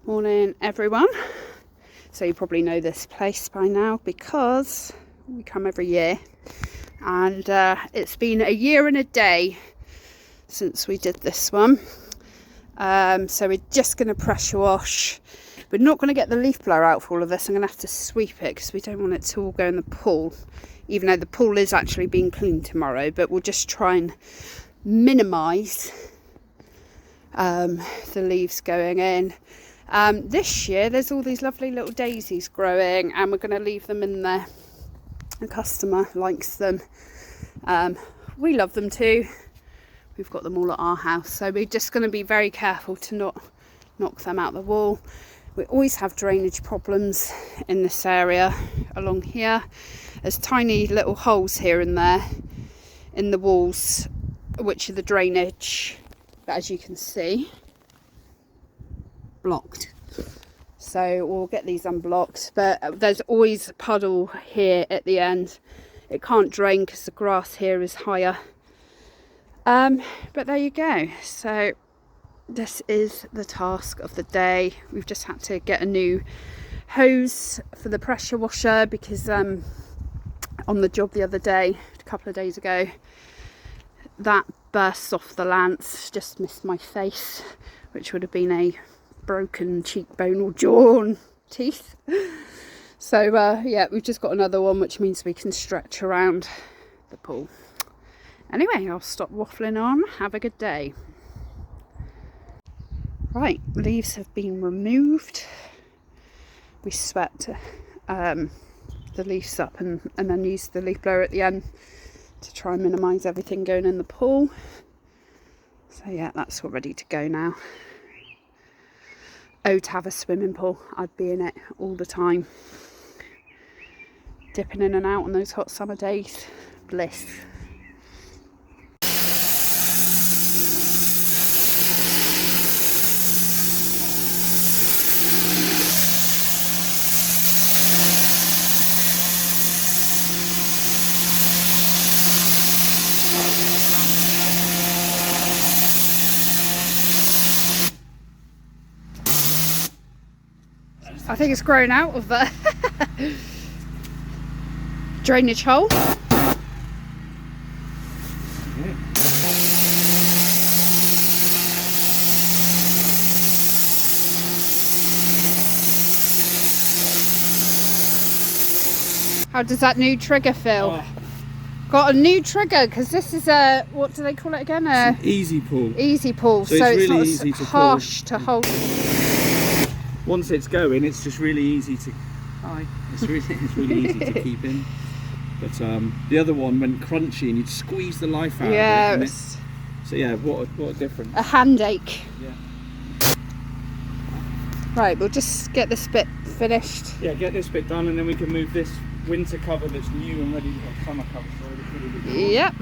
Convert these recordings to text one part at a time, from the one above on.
Morning everyone. So you probably know this place by now because we come every year, and it's been a year and a day since we did this one. So we're just going to pressure wash. We're not going to get the leaf blower out for all of this. I'm going to have to sweep it because we don't want it to all go in the pool, even though the pool is actually being cleaned tomorrow. But we'll just try and minimise the leaves going in. This year there's all these lovely little daisies growing, and we're going to leave them in there. The customer likes them. We love them too. We've got them all at our house, so we're just going to be very careful to not knock them out the wall. We always have drainage problems in this area along here. There's tiny little holes here and there in the walls, which are the drainage, but as you can see, blocked. So we'll get these unblocked, but there's always a puddle here at the end. It can't drain because the grass here is higher. But there you go. So this is the task of the day. We've just had to get a new hose for the pressure washer because on the job the other day, a couple of days ago, that burst off the lance, just missed my face, which would have been a broken cheekbone or jaw and teeth. So yeah, we've just got another one, which means we can stretch around the pool. Anyway, I'll stop waffling on. Have a good day. Right, leaves have been removed. We swept the leaves up and then used the leaf blower at the end to try and minimise everything going in the pool. So yeah, that's all ready to go now. Oh, to have a swimming pool. I'd be in it all the time. Dipping in and out on those hot summer days. Bliss. I think it's grown out of the drainage hole. How does that new trigger feel? Oh. Got a new trigger because this is a, what do they call it again? It's an easy pull. Easy pull, so it's really not easy to harsh to hold. Once it's going, it's just really easy to. It's really easy to keep in. But the other one went crunchy, and you'd squeeze the life out of it. So yeah, what a difference. A hand ache. Yeah. Right, we'll just get this bit finished. Yeah, get this bit done, and then we can move this winter cover that's new and ready for summer cover. So it's really good. Yep.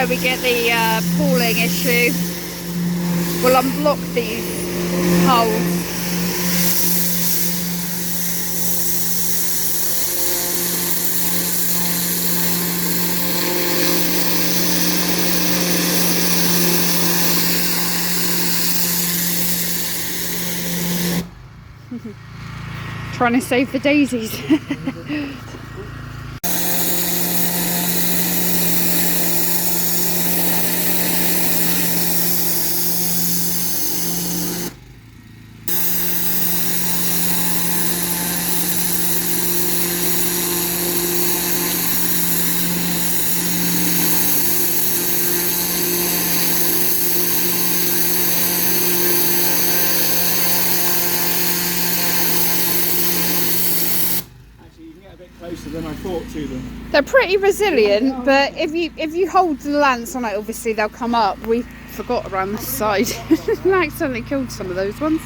where we get the pooling issue. we'll unblock these holes. Trying to save the daisies. Closer than I thought to them. They're pretty resilient, but if you hold the lance on it, obviously they'll come up. We forgot around the side. I accidentally killed some of those ones.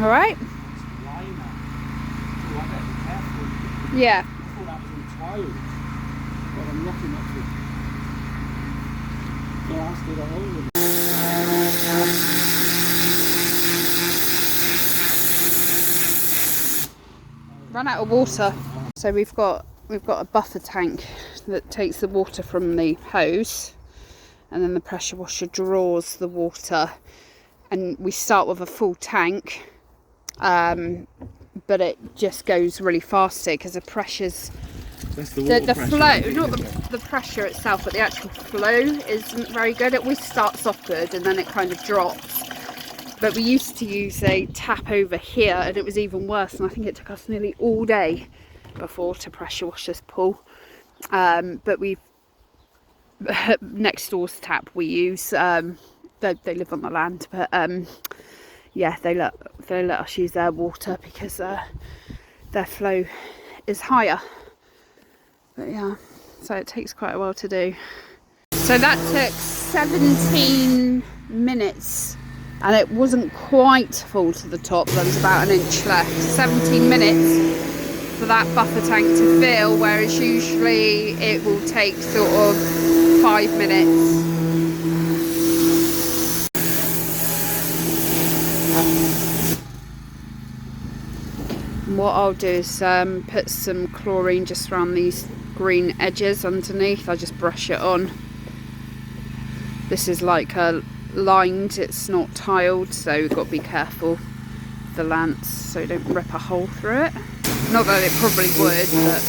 All right. Yeah. I thought that was all tiled. But I'm looking at it. Blasted a hole in it. Run out of water. So we've got a buffer tank that takes the water from the hose, and then the pressure washer draws the water, and we start with a full tank. But it just goes really fast here because the pressure's the flow, not the pressure itself, but the actual flow isn't very good. It always starts off good and then it kind of drops. But we used to use a tap over here and it was even worse, and I think it took us nearly all day before to pressure wash this pool. But we've next door's tap we use. They live on the land, but yeah, they let us use their water because their flow is higher. But yeah, so it takes quite a while to do. So that took 17 minutes and it wasn't quite full to the top. There was about an inch left. 17 minutes for that buffer tank to fill, whereas usually it will take sort of 5 minutes. What I'll do is put some chlorine just around these green edges underneath. I'll just brush it on. This is like a lined, it's not tiled, so we've got to be careful with the lance so you don't rip a hole through it. Not that it probably would, but...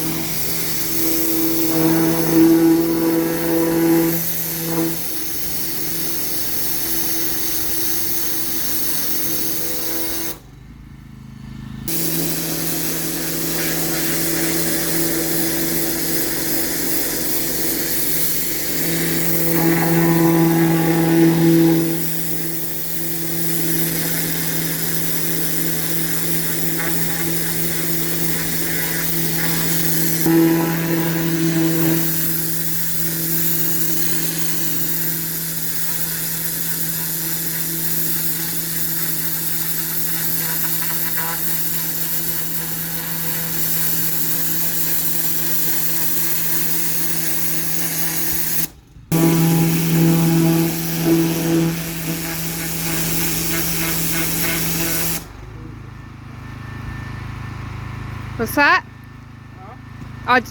What's that? I'd...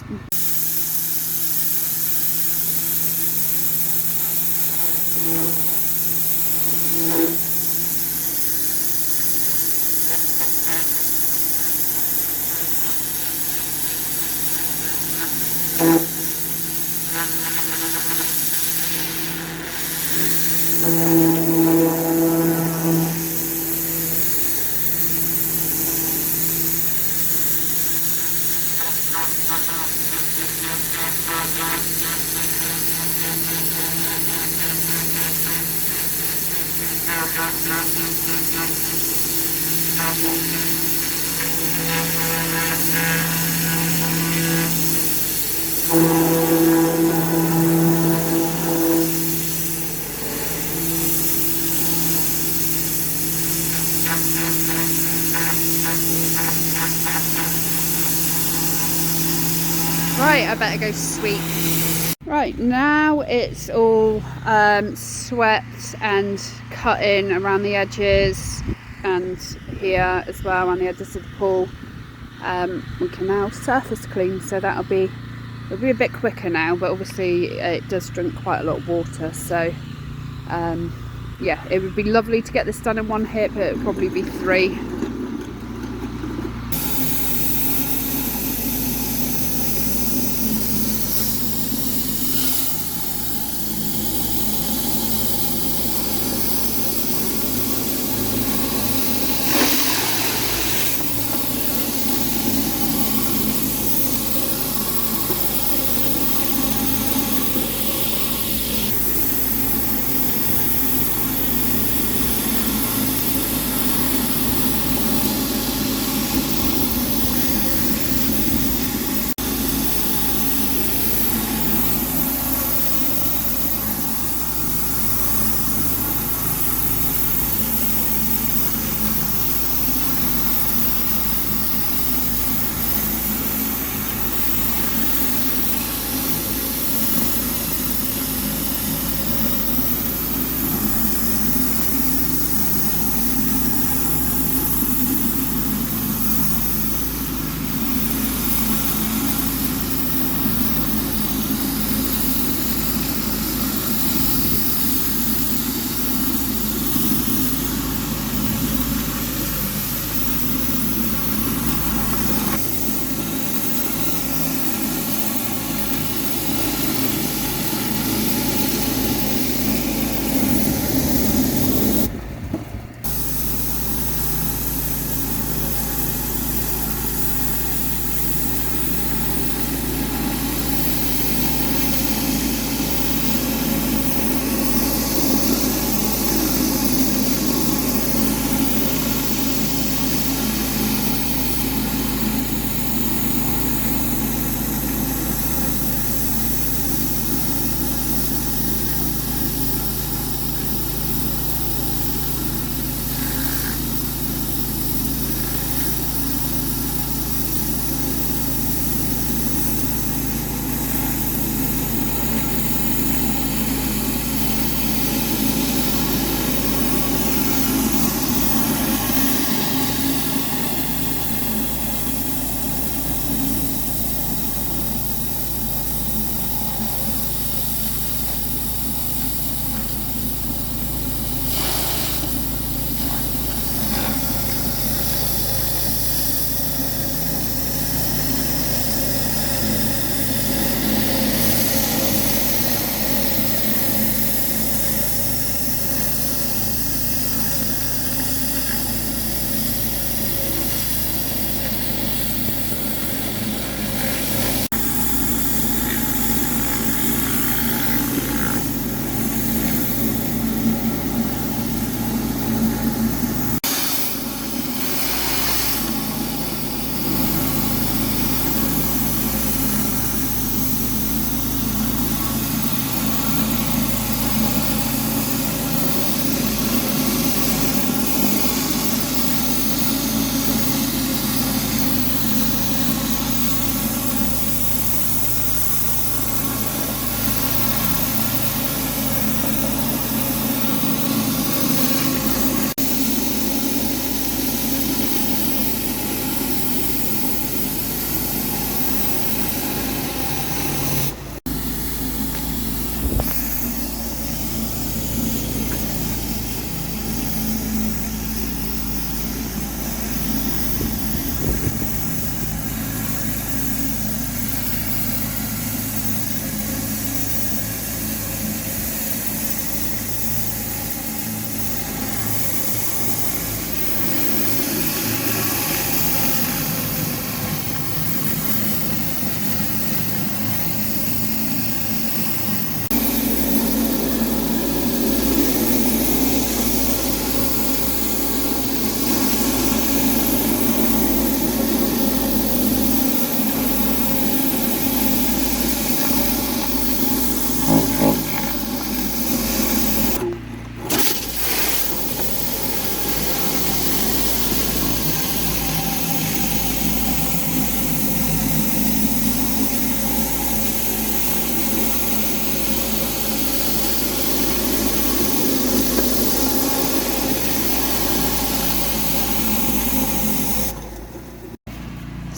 Right, I better go sweep. Right, now it's all swept and cut in around the edges and here as well around the edges of the pool. We can now surface clean, so it'll be a bit quicker now, but obviously it does drink quite a lot of water, so yeah, it would be lovely to get this done in one hit, but it would probably be 3.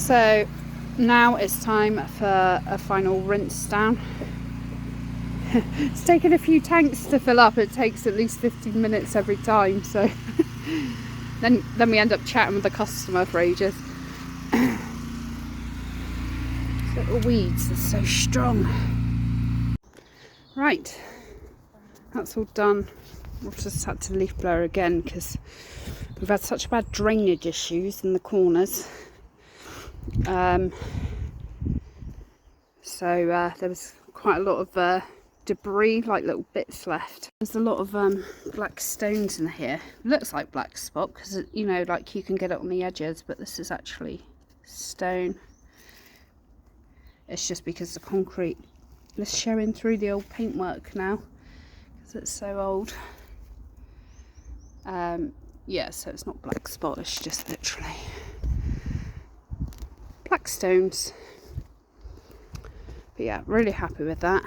So now it's time for a final rinse down. It's taken a few tanks to fill up. It takes at least 15 minutes every time, so then we end up chatting with the customer for ages. Little weeds are so strong. Right, that's all done. We've just had to leaf blower again because we've had such bad drainage issues in the corners. So there was quite a lot of debris, like little bits left. There's a lot of black stones in here. It looks like black spot because, you know, like you can get it on the edges, but this is actually stone. It's just because the concrete is showing through the old paintwork now because it's so old. Yeah, so it's not black spot, it's just literally black stones. But yeah, really happy with that.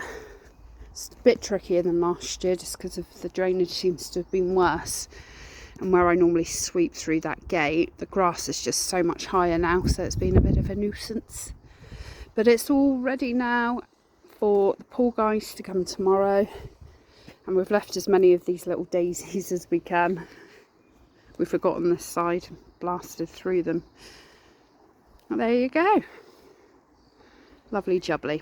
It's a bit trickier than last year just because of the drainage seems to have been worse. And where I normally sweep through that gate, the grass is just so much higher now, so it's been a bit of a nuisance. But it's all ready now for the pool guys to come tomorrow. And we've left as many of these little daisies as we can. We've forgotten this side, blasted through them. Well, there you go. Lovely jubbly.